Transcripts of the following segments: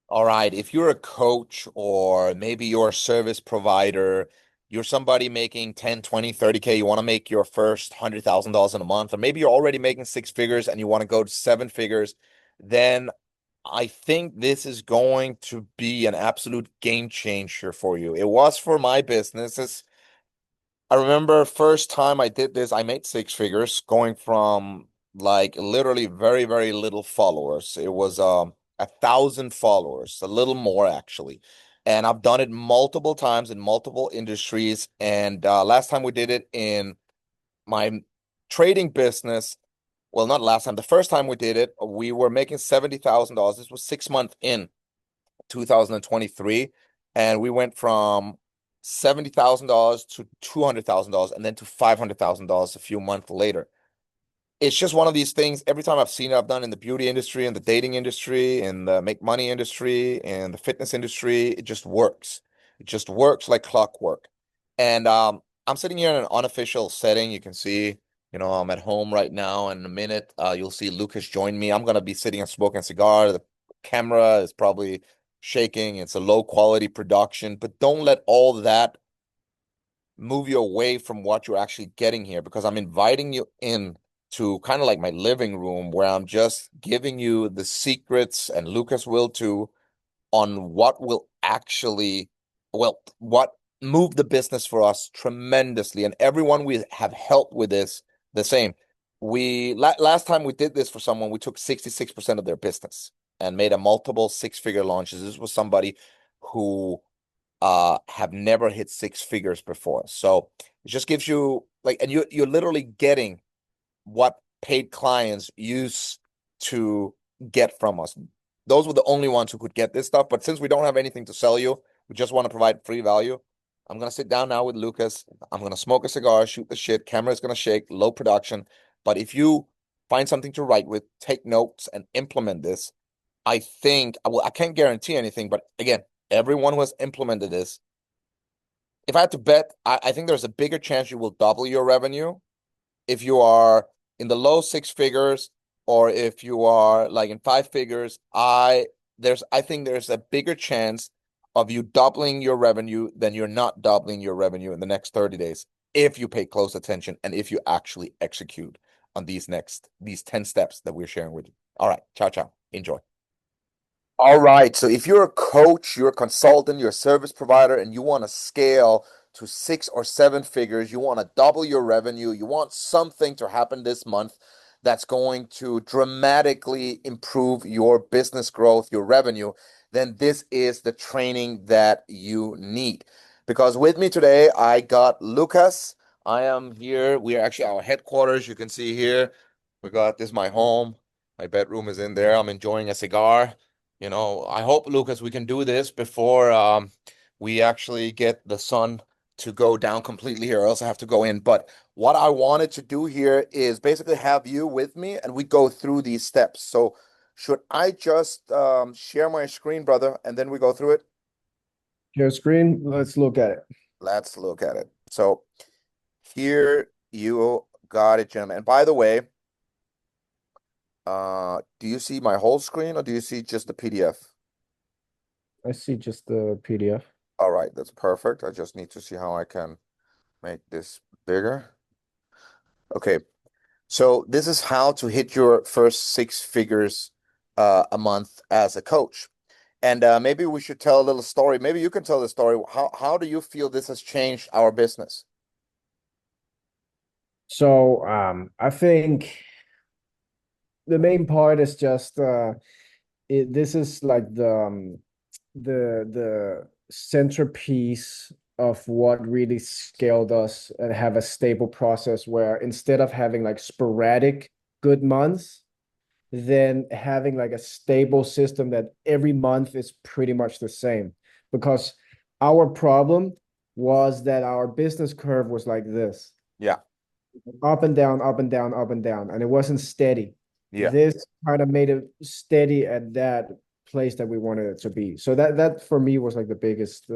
All right, if you're a coach or maybe you're a service provider, you're somebody making 10, 20, 30K, you want to make your first $100,000 in a month, or maybe you're already making six figures and you want to go to seven figures, then I think this is going to be an absolute game changer for you. It was for my business. I remember first time I did this, I made six figures going from like literally very, very little followers. It was 1,000 followers, a little more actually. And I've done it multiple times in multiple industries. And last time we did it in my trading business, well, not last time, the first time we did it, we were making $70,000. This was 6 months in 2023, and we went from $70,000 to $200,000 and then to $500,000 a few months later. It's just one of these things. Every time I've seen it, I've done in the beauty industry, in the dating industry, in the make money industry, in the fitness industry. It just works. It just works like clockwork. And I'm sitting here in an unofficial setting. You can see, I'm at home right now. And in a minute, you'll see Lucas join me. I'm gonna be sitting and smoking a cigar. The camera is probably shaking. It's a low quality production, but don't let all that move you away from what you're actually getting here, because I'm inviting you in to kind of like my living room where I'm just giving you the secrets, and Lucas will too, on what will actually, well, what move the business for us tremendously. And everyone we have helped with this, the same. Last time we did this for someone, we took 66% of their business and made a multiple six-figure launches. This was somebody who have never hit six figures before. So it just gives you like, and you're literally getting what paid clients used to get from us. Those were the only ones who could get this stuff. But since we don't have anything to sell you, we just want to provide free value. I'm gonna sit down now with Lucas. I'm gonna smoke a cigar, shoot the shit. Camera's gonna shake, low production. But if you find something to write with, take notes, and implement this, I think, well, I can't guarantee anything, but again, everyone who has implemented this, if I had to bet, I think there's a bigger chance you will double your revenue if you are in the low six figures, or if you are like in five figures. I think there's a bigger chance of you doubling your revenue than you're not doubling your revenue in the next 30 days if you pay close attention and if you actually execute on these 10 steps that we're sharing with you. All right, ciao, ciao. Enjoy. All right. So if you're a coach, you're a consultant, you're a service provider, and you want to scale to six or seven figures, you want to double your revenue, you want something to happen this month that's going to dramatically improve your business growth, your revenue, then this is the training that you need. Because with me today, I got Lucas. I am here. We are actually our headquarters. You can see here. We got this, my home. My bedroom is in there. I'm enjoying a cigar. I hope, Lucas, we can do this before we actually get the sun to go down completely here, or else I have to go in. But what I wanted to do here is basically have you with me and we go through these steps. So should I just share my screen, brother, and then we go through it? Your screen, let's look at it. Let's look at it. So here you got it, gentlemen. And by the way, do you see my whole screen or do you see just the PDF? I see just the PDF. All right, that's perfect. I just need to see how I can make this bigger. Okay, so this is how to hit your first six figures a month as a coach. And maybe we should tell a little story. Maybe you can tell the story. How do you feel this has changed our business? I think the main part is just this is like the centerpiece of what really scaled us and have a stable process where instead of having like sporadic good months, then having like a stable system that every month is pretty much the same. Because our problem was that our business curve was like this, Yeah, up and down, up and down, up and down, and it wasn't steady. yeah, This kind of made it steady at that place that we wanted it to be. So that for me was like the biggest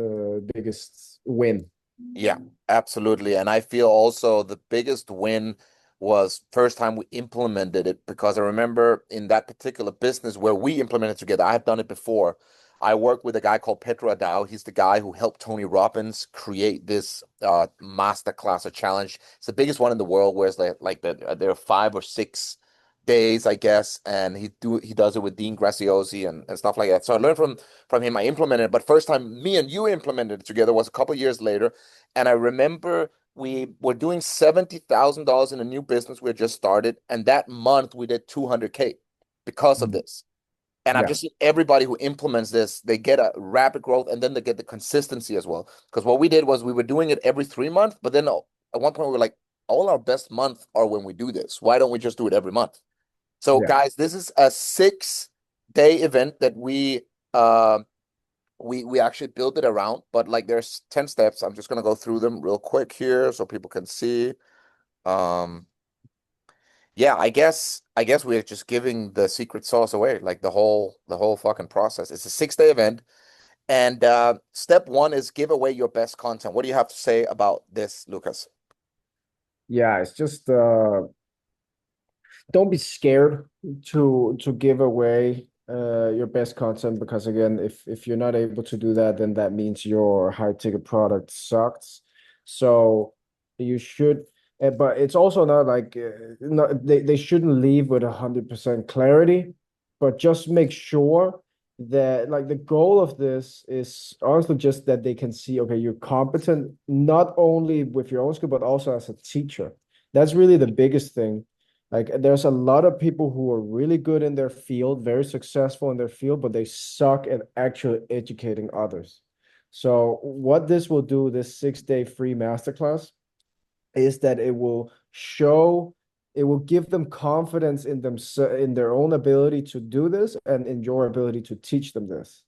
win. yeah, absolutely. And I feel also the biggest win was first time we implemented it, because I remember in that particular business where we implemented together, I have done it before. I work with a guy called Petro Adao. He's the guy who helped Tony Robbins create this masterclass or challenge. It's the biggest one in the world, where it's there are 5 or 6 days, I guess, and he does it with Dean Graziosi and stuff like that. So I learned from him. I implemented it, but first time me and you implemented it together was a couple years later, and I remember we were doing $70,000 in a new business we had just started, and that month we did 200K because of Mm. this. And I've Yeah, just seen everybody who implements this, they get a rapid growth and then they get the consistency as well. Because what we did was we were doing it every 3 months, but then at one point we were like, all our best months are when we do this. Why don't we just do it every month? So, yeah. guys, this is a 6 day event that uh we actually built it around, but like there's 10 steps. I'm just gonna go through them real quick here so people can see. Um yeah, I guess we're just giving the secret sauce away, like the whole fucking process. It's a 6 day event. And step one is give away your best content. What do you have to say about this, Lucas? Yeah, it's just don't be scared to give away your best content, because again, if you're not able to do that, then that means your high ticket product sucks. So you should, but it's also not like not, they shouldn't leave with 100% clarity, but just make sure that like the goal of this is honestly just that they can see, okay, you're competent not only with your own skill but also as a teacher. That's really the biggest thing. Like there's a lot of people who are really good in their field, very successful in their field, but they suck at actually educating others. So what this will do, this 6 day free masterclass, is that it will give them confidence in them, in their own ability to do this and in your ability to teach them this.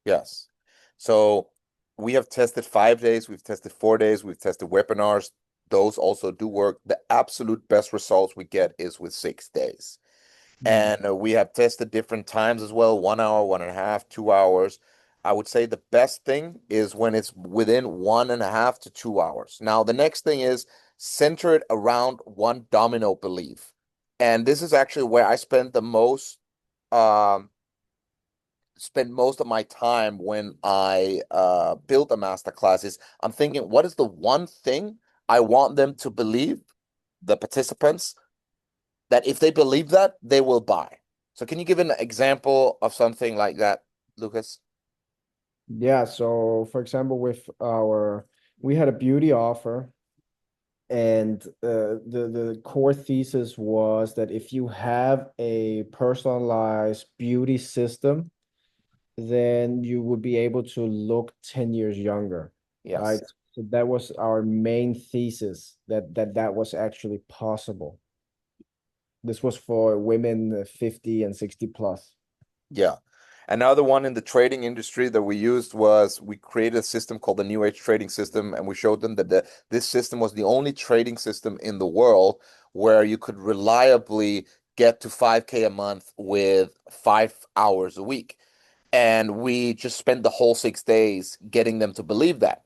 Yes. So we have tested 5 days, we've tested 4 days, we've tested webinars. Those also do work. The absolute best results we get is with 6 days. Mm. And we have tested different times as well, 1 hour, 1.5, 2 hours. I would say the best thing is when it's within 1.5 to 2 hours. Now, the next thing is center it around one domino belief. And this is actually where I um, spend most of my time when I build a master class is I'm thinking, what is the one thing I want them to believe, the participants, that if they believe that, they will buy. So can you give an example of something like that, Lucas? Yeah, so for example, we had a beauty offer, and the core thesis was that if you have a personalized beauty system, then you would be able to look 10 years younger, Yes. right? So that was our main thesis, that was actually possible. This was for women 50 and 60 plus. Yeah. Another one in the trading industry that we used was we created a system called the New Age Trading System, and we showed them that this system was the only trading system in the world where you could reliably get to 5K a month with 5 hours a week. And we just spent the whole 6 days getting them to believe that.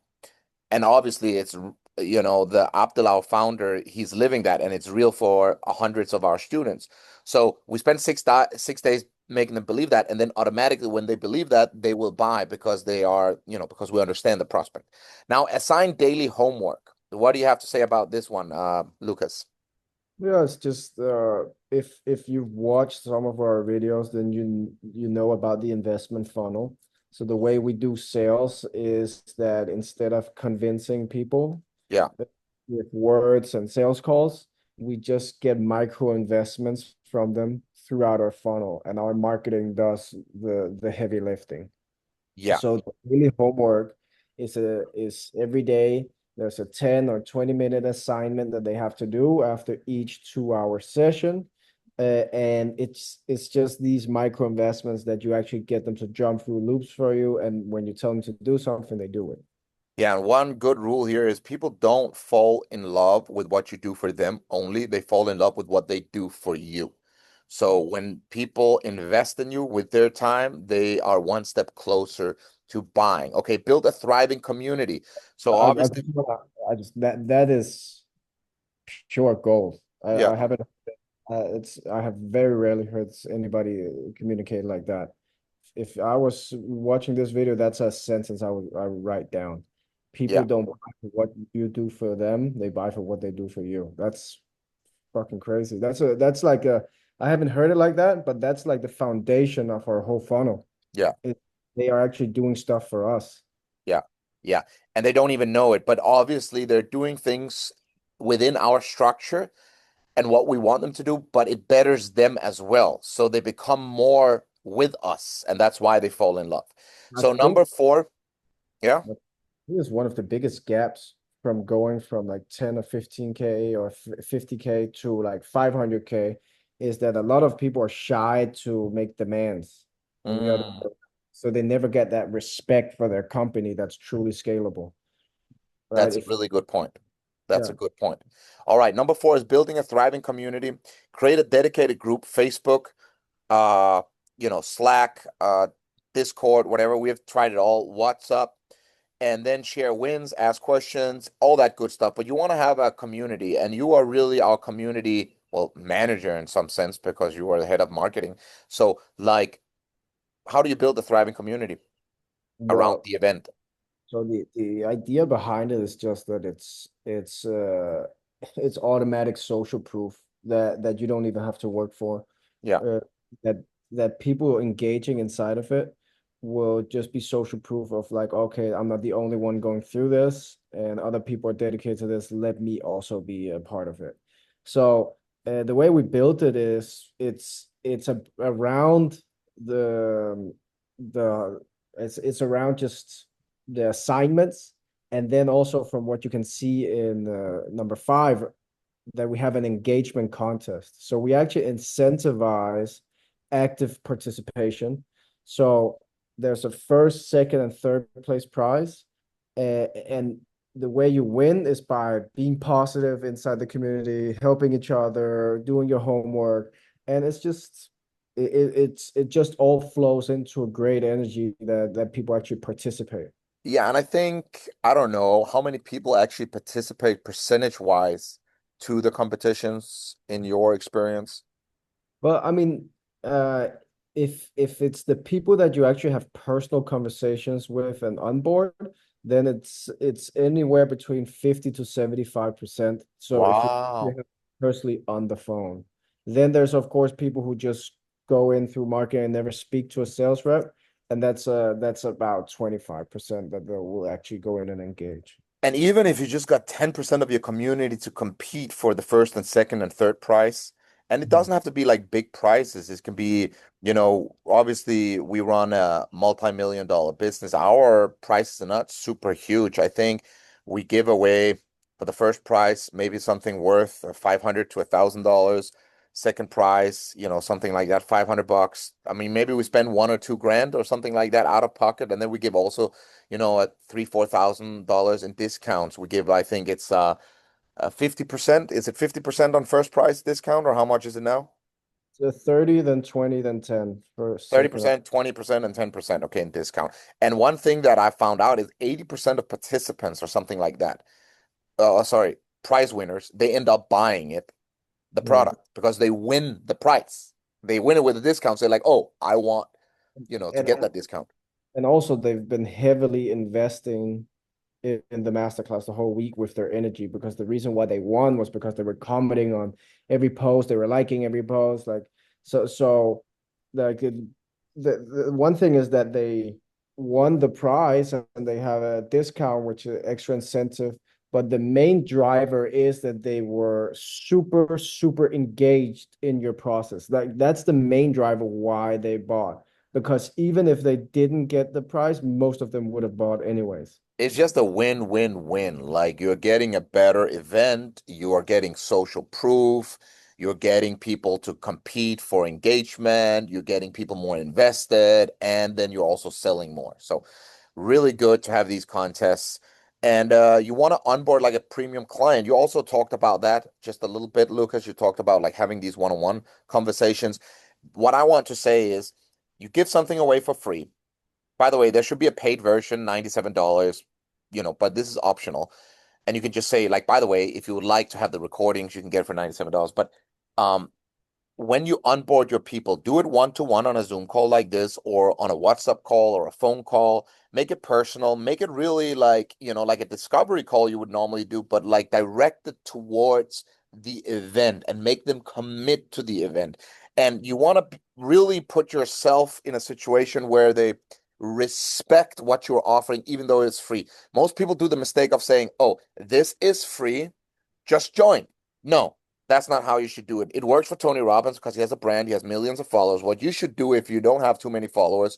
And obviously it's the Abdullah founder, he's living that, and it's real for hundreds of our students. So we spent 6 days making them believe that, and then automatically when they believe that, they will buy because they are, because we understand the prospect. Now, assign daily homework. What do you have to say about this one, Lucas? Yeah, it's just if you've watched some of our videos, then you know about the investment funnel. So the way we do sales is that instead of convincing people Yeah. with words and sales calls, we just get micro investments from them throughout our funnel, and our marketing does the heavy lifting. Yeah. So the daily homework is every day there's a 10 or 20-minute assignment that they have to do after each 2 hour session. And it's just these micro investments that you actually get them to jump through loops for you. And when you tell them to do something, they do it. Yeah, and one good rule here is people don't fall in love with what you do for them only. They fall in love with what they do for you. So when people invest in you with their time, they are one step closer to buying. Okay, build a thriving community. So I obviously, just wanna, I just that is pure gold. yeah, I haven't I have very rarely heard anybody communicate like that. if I was watching this video, that's a sentence I would write down. People Yeah, don't buy for what you do for them, they buy for what they do for you. That's fucking crazy. That's like a I haven't heard it like that, but that's like the foundation of our whole funnel. yeah, It, they are actually doing stuff for us. yeah, yeah. And they don't even know it, but obviously they're doing things within our structure and what we want them to do, but it betters them as well. So they become more with us, and that's why they fall in love. I So think number four, yeah. I think it's one of the biggest gaps from going from like 10 or 15K or 50K to like 500K is that a lot of people are shy to make demands on the other. Mm, So they never get that respect for their company that's truly scalable, right? that's a If really good point. That's a Yeah, good point. All right, number four is building a thriving community. Create a dedicated group, Facebook, uh, Slack, Discord, whatever. We have tried it all, WhatsApp, and then share wins, ask questions, all that good stuff. But you want to have a community, and you are really our community, well, manager in some sense because you are the head of marketing. So, like, how do you build a thriving community around well, the event? so the idea behind it is just that it's it's automatic social proof that you don't even have to work for. Yeah. uh, that that people engaging inside of it will just be social proof of like, okay, I'm not the only one going through this, and other people are dedicated to this. Let me also be a part of it. So the way we built it is around the it's around just the assignments, and then also from what you can see in number five, that we have an engagement contest. So we actually incentivize active participation. So there's a first, second, and third place prize. And the way you win is by being positive inside the community, helping each other, doing your homework. And it just all flows into a great energy that people actually participate. Yeah, and I think I don't know how many people actually participate percentage wise to the competitions in your experience. Well, I mean, uh, if it's the people that you actually have personal conversations with and on board, then it's anywhere between 50 to 75%. So if you Wow. have personally on the phone, then there's of course people who just go in through marketing and never speak to a sales rep, and that's about 25% that they will actually go in and engage. And even if you just got 10% of your community to compete for the first and second and third prize, and it Mhm. doesn't have to be like big prizes. It can be, obviously we run a multi-million dollar business. Our prices are not super huge. I think we give away for the first prize, maybe something worth 500 to $1,000. Second prize, something like that, $500. I mean, maybe we spend 1 or 2 grand or something like that out of pocket, and then we give also at $3,000, $4,000 in discounts. We give, I think it's 50%. Is it 50% on first price discount, or how much is it now? So 30, then 20, then 10 for second. 30%, 20%, and 10%. Okay, in discount. And one thing that I found out is 80% of participants or something like that. Sorry, prize winners, they end up buying the Mm. product because they win the price. They win it with a discount. So they're like, oh, I want, to And get that discount. and also they've been heavily investing in the masterclass the whole week with their energy, because the reason why they won was because they were commenting on every post, they were liking every post, like so like the one thing is that they won the prize and they have a discount, which is extra incentive, but the main driver is that they were super engaged in your process. Like that's the main driver why they bought, because even if they didn't get the prize, most of them would have bought anyways. It's just a win-win-win. Like you're getting a better event, you are getting social proof, you're getting people to compete for engagement, you're getting people more invested, and then you're also selling more. So really good to have these contests. And you want to onboard like a premium client. You also talked about that just a little bit, Lucas. You talked about like having these one-on-one conversations. What I want to say is you give something away for free. By the way, there should be a paid version, $97, but this is optional. And you can just say, like, by the way, if you would like to have the recordings, you can get it for $97. But um, when you onboard your people, do it one to one on a Zoom call like this or on a WhatsApp call or a phone call. Make it personal, make it really like, like a discovery call you would normally do, but like direct it towards the event and make them commit to the event. And you want to really put yourself in a situation where they respect what you're offering, even though it's free. Most people do the mistake of saying, oh, this is free, just join. No, that's not how you should do it. It works for Tony Robbins because he has a brand, he has millions of followers. What you should do if you don't have too many followers,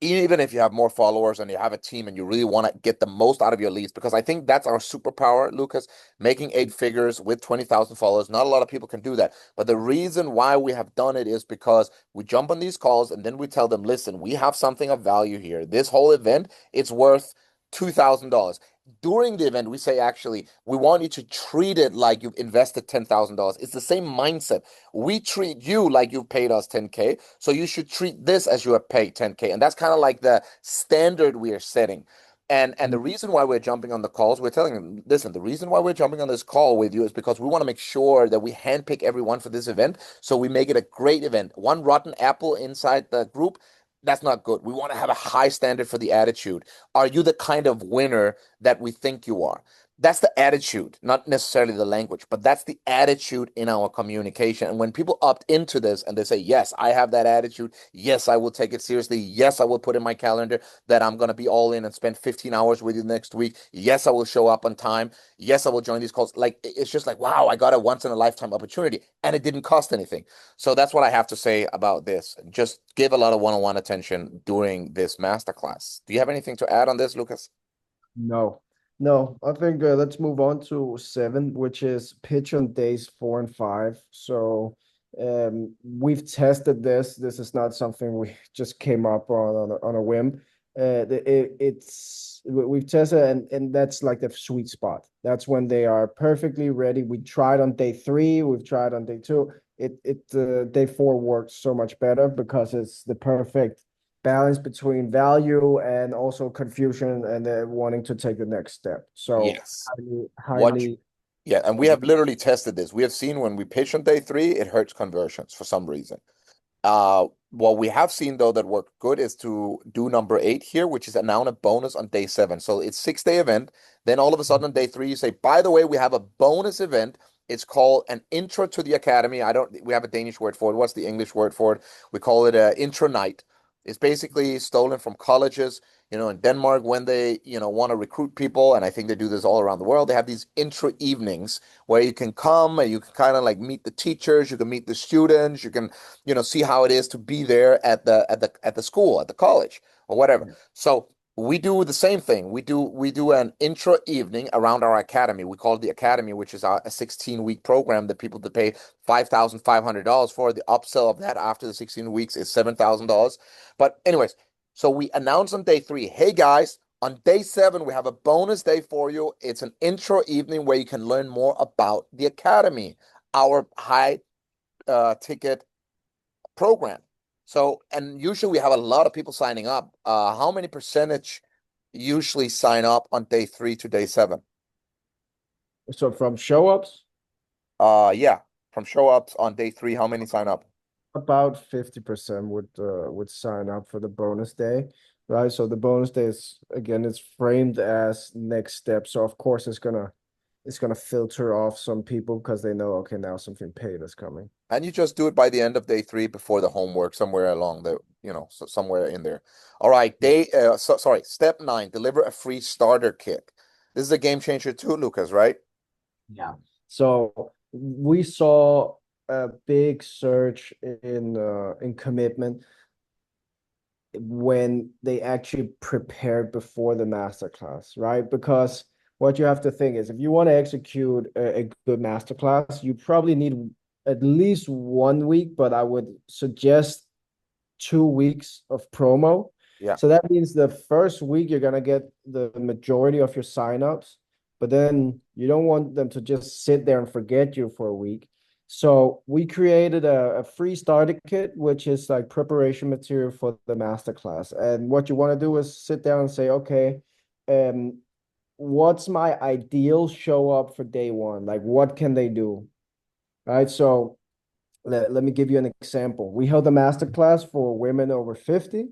even if you have more followers and you have a team and you really want to get the most out of your leads, because I think that's our superpower, Lucas, making eight figures with 20,000 followers. Not a lot of people can do that. But the reason why we have done it is because we jump on these calls and then we tell them, listen, we have something of value here. This whole event, it's worth $2,000. During the event, we say, actually, we want you to treat it like you've invested $10,000. It's the same mindset. We treat you like you've paid us 10K. So you should treat this as you have paid 10K. And that's kind of like the standard we are setting. And the reason why we're jumping on the calls, we're telling them, listen, the reason why we're jumping on this call with you is because we want to make sure that we handpick everyone for this event. So we make it a great event. One rotten apple inside the group, that's not good. We want to have a high standard for the attitude. Are you the kind of winner that we think you are? That's the attitude, not necessarily the language, but that's the attitude in our communication. And when people opt into this and they say, yes, I have that attitude. Yes, I will take it seriously. Yes, I will put in my calendar that I'm going to be all in and spend 15 hours with you next week. Yes, I will show up on time. Yes, I will join these calls. Like, it's just like, wow, I got a once in a lifetime opportunity and it didn't cost anything. So that's what I have to say about this. Just give a lot of one-on-one attention during this masterclass. Do you have anything to add on this, Lucas? No, no. I think let's move on to seven, which is pitch on days 4 and 5. So we've tested this. This is not something we just came up on a whim. We've tested and that's like the sweet spot. That's when they are perfectly ready. We tried on day 3. We've tried on day 2. Day 4 works so much better because it's the perfect balance between value and also confusion and wanting to take the next step. So Yes. highly, What highly. Yeah, and we have literally tested this. We have seen when we pitch on day three, it hurts conversions for some reason. What we have seen though that worked good is to do number 8 here, which is now a bonus on day 7. So it's 6-day event. Then all of a sudden on day 3, you say, by the way, we have a bonus event. It's called an intro to the academy. We have a Danish word for it. What's the English word for it? We call it a intro night. It's basically stolen from colleges, in Denmark when they, want to recruit people. And I think they do this all around the world. They have these intro evenings where you can come and you can kind of like meet the teachers, you can meet the students, you can see how it is to be there at the school, at the college, or whatever. So we do the same thing. We do an intro evening around our academy. We call it the academy, which is a 16-week program that people to pay $5,500 for. The upsell of that after the 16 weeks is $7,000. But anyways, so we announce on day 3, hey guys, on day 7, we have a bonus day for you. It's an intro evening where you can learn more about the academy, our high ticket program. So, and usually we have a lot of people signing up. How many percentage usually sign up on day 3 to day 7? So from show ups, Yeah, from show ups on day 3, how many sign up? about 50% would sign up for the bonus day, right? So the bonus day is again it's framed as next step. So of course it's gonna filter off some people because they know okay now something paid is coming. And you just do it by the end of day 3 before the homework, somewhere along the, so somewhere in there. All right, step 9, deliver a free starter kit. This is a game changer too, Lucas, right? Yeah. So we saw a big surge in commitment when they actually prepared before the masterclass, right? Because what you have to think is if you want to execute a good masterclass, you probably need at least 1 week, but I would suggest 2 weeks of promo. Yeah. So that means the first week you're gonna get the majority of your signups, but then you don't want them to just sit there and forget you for a week. So we created a free starter kit, which is like preparation material for the masterclass. And what you want to do is sit down and say, okay, um, what's my ideal show up for day 1? Like what can they do? Right. So Let me give you an example. We held a masterclass for women over 50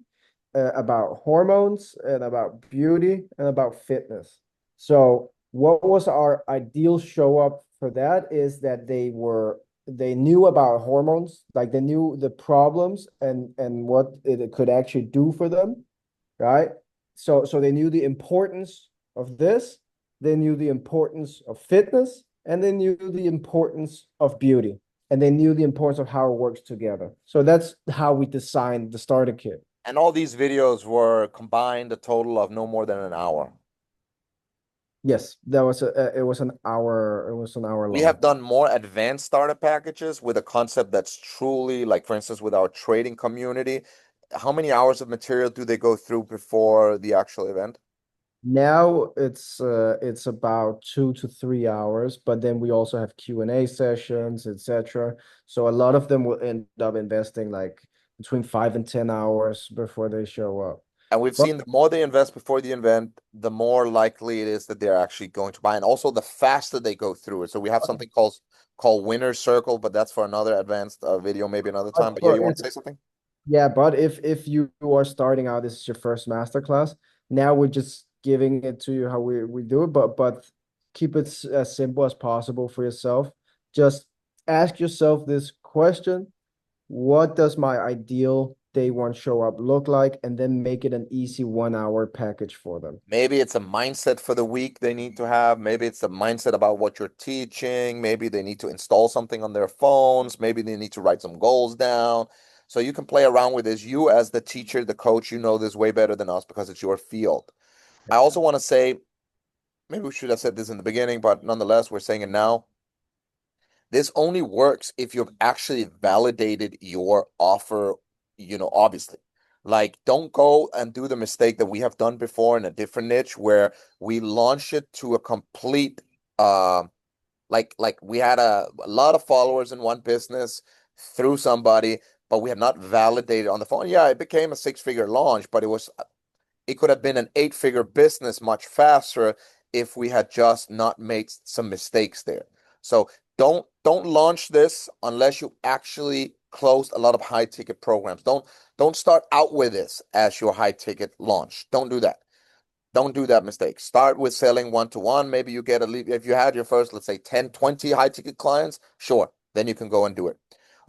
about hormones and about beauty and about fitness. So, what was our ideal show up for that is that they knew about hormones, like they knew the problems and what it could actually do for them, right? So they knew the importance of this, they knew the importance of fitness, and they knew the importance of beauty, and they knew the importance of how it works together. So that's how we designed the starter kit. And all these videos were combined a total of no more than an hour. Yes, that was it was an hour, it was an hour We long. have done more advanced starter packages with a concept that's truly, like, for instance, with our trading community. How many hours of material do they go through before the actual event? Now it's about 2 to 3 hours, but then we also have Q&A sessions, etc. So a lot of them will end up investing like between 5 and 10 hours before they show up. And we've But seen the more they invest before the event, the more likely it is that they're actually going to buy. And also the faster they go through it. So we have something called winner's circle, but that's for another advanced video, maybe another time. But yeah, you want to say something? yeah, but if you are starting out, this is your first masterclass. Now we're just giving it to you how we do it, but keep it as simple as possible for yourself. Just ask yourself this question: what does my ideal day one show up look like? And then make it an easy 1 hour package for them. Maybe it's a mindset for the week they need to have. Maybe it's a mindset about what you're teaching. Maybe they need to install something on their phones. Maybe they need to write some goals down. So you can play around with this. You, as the teacher, the coach, you know this way better than us because it's your field. I also want to say, maybe we should have said this in the beginning, but nonetheless, we're saying it now. This only works if you've actually validated your offer, obviously. Like, don't go and do the mistake that we have done before in a different niche where we launch it to a complete like we had a lot of followers in one business through somebody, but we had not validated on the phone. Yeah, it became a six-figure launch, but it could have been an eight-figure business much faster if we had just not made some mistakes there. So don't launch this unless you actually closed a lot of high ticket programs. Don't start out with this as your high ticket launch. Don't do that. Don't do that mistake. Start with selling one to one. Maybe you get a lead. If you had your first, let's say 10, 20 high ticket clients, sure, then you can go and do it.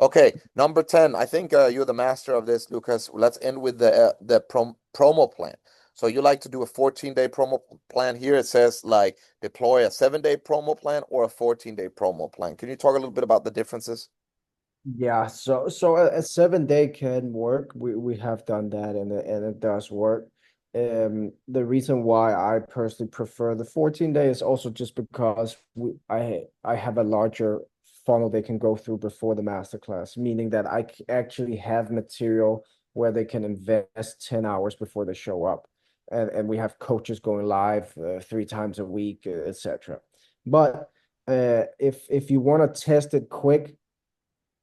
Okay, number 10. I think you're the master of this, Lucas. Let's end with the promo plan. So you like to do a 14-day promo plan. Here it says like deploy a 7-day promo plan or a 14-day promo plan. Can you talk a little bit about the differences? Yeah, so a 7 day can work. We have done that and it does work. The reason why I personally prefer the 14 day is also just because I have a larger funnel they can go through before the masterclass, meaning that actually have material where they can invest 10 hours before they show up. And we have coaches going live 3 times a week, etc. But if you want to test it quick,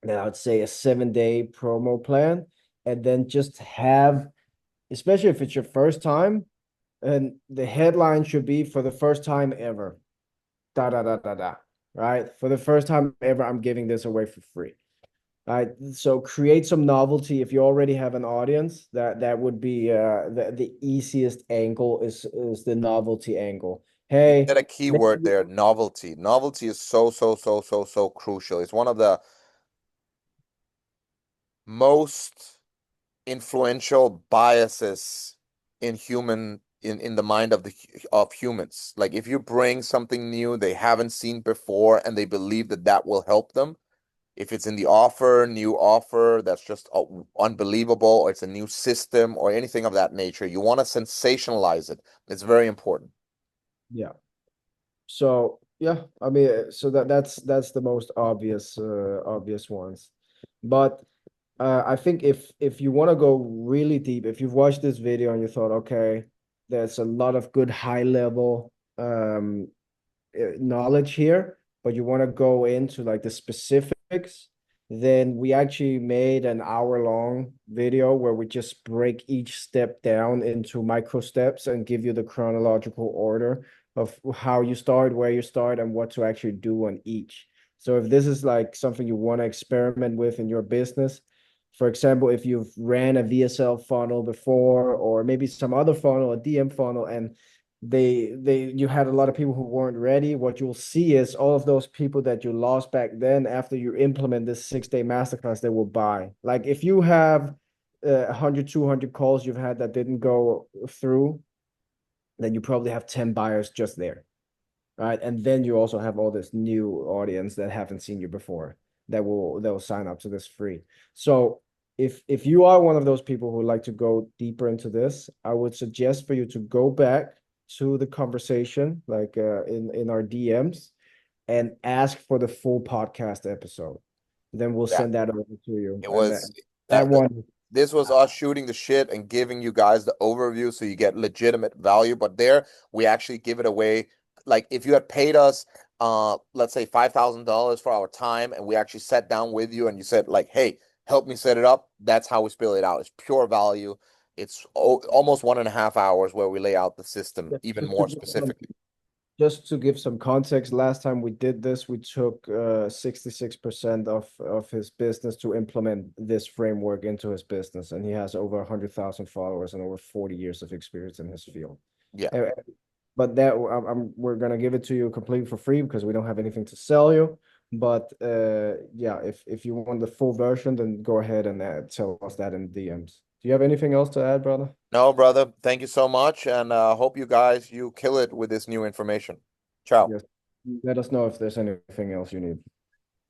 then I would say a 7 day promo plan, and then just have, especially if it's your first time, and the headline should be for the first time ever. Da da da da da. Right? For the first time ever, I'm giving this away for free. Right. So create some novelty. If you already have an audience, that would be the easiest angle is the novelty angle. You Hey, said a key word there, novelty. Novelty is so crucial. It's one of the most influential biases in the mind of humans. Like, if you bring something new they haven't seen before and they believe that that will help them, if it's in the new offer that's just unbelievable, or it's a new system or anything of that nature, you want to sensationalize it. It's very important. yeah. So yeah, I mean, so that's the most obvious ones. But I think if you want to go really deep, if you've watched this video and you thought, okay, there's a lot of good high level knowledge here, but you want to go into like the specifics, then we actually made an hour long video where we just break each step down into micro steps and give you the chronological order of how you start, where you start, and what to actually do on each. So if this is like something you want to experiment with in your business, for example, if you've ran a VSL funnel before, or maybe some other funnel, a DM funnel, and they you had a lot of people who weren't ready, what you'll see is all of those people that you lost back then, after you implement this 6-day masterclass, they will buy. Like if you have 100, 200 calls you've had that didn't go through, then you probably have 10 buyers just there, right? And then you also have all this new audience that haven't seen you before, that will sign up to this free. So if you are one of those people who like to go deeper into this, I would suggest for you to go back to the conversation, like in our DMs, and ask for the full podcast episode. Then we'll Yeah, send that over to you. it And was that that, one, this was us shooting the shit and giving you guys the overview so you get legitimate value. But there, we actually give it away. Like if you had paid us, let's say $5,000 for our time, and we actually sat down with you and you said like, "Hey, help me set it up." That's how we spill it out. It's pure value. It's almost 1.5 hours where we lay out the system even just to more give some specifically. Just to give some context, last time we did this, we took 66% of his business to implement this framework into his business, and he has over 100,000 followers and over 40 years of experience in his field. Yeah. Uh, But that we're gonna give it to you completely for free because we don't have anything to sell you. But yeah, if you want the full version, then go ahead and tell us that in DMs. Do you have anything else to add, brother? No, brother. Thank you so much, and hope you kill it with this new information. Ciao. Yes. Let us know if there's anything else you need.